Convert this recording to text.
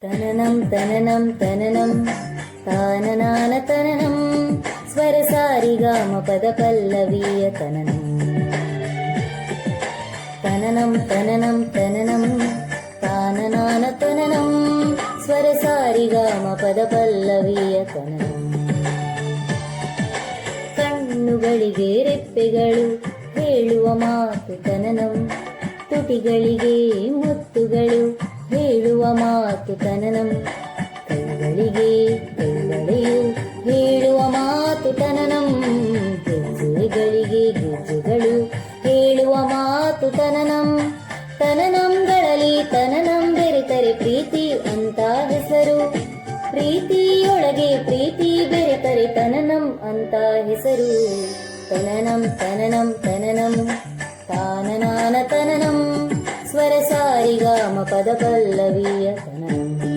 ತನನಂ ತನನಂ ತನನಂ ತಾನನಾನ ತನನಂ ಸ್ವರ ಸಾರಿಗಾಮ ಪದ ಪಲ್ಲವಿಯ ತನನಂ ತನನಂ ತನನಂ ತನನಂ ತಾನನಾನ ತನನಂ ಸ್ವರ ಸಾರಿಗಾಮ ಪದ ಪಲ್ಲವಿಯ ತನನಂ. ಕಣ್ಣುಗಳಿಗೆ ರೆಪ್ಪೆಗಳು ಹೇಳುವ ಮಾತು ತನನಂ, ತುಟಿಗಳಿಗೆ ಮುತ್ತುಗಳು ಹೇಳುವ ಮಾತು ತನನಂ, ಕೈಗಳಿಗೆ ಕೈಗಳೆಯು ಹೇಳುವ ಮಾತು ತನನಂ, ಹೆಜ್ಜೆಗಳಿಗೆ ಗೆಜ್ಜೆಗಳು ಹೇಳುವ ಮಾತು ತನನಂ. ತನನಂಗಳಲ್ಲಿ ತನನಂ ಬೆರೆತರೆ ಪ್ರೀತಿ ಅಂತ ಹೆಸರು, ಪ್ರೀತಿಯೊಳಗೆ ಪ್ರೀತಿ ಬೆರೆತರೆ ತನನಂ ಅಂತ ಹೆಸರು. ತನನಂ ತನನಂ ತನನಂ ತಾನನಾನ ತನನಂ ಸ್ವರ ಸಾರಿಗಾಮ ಪದ ಪಲ್ಲವಿ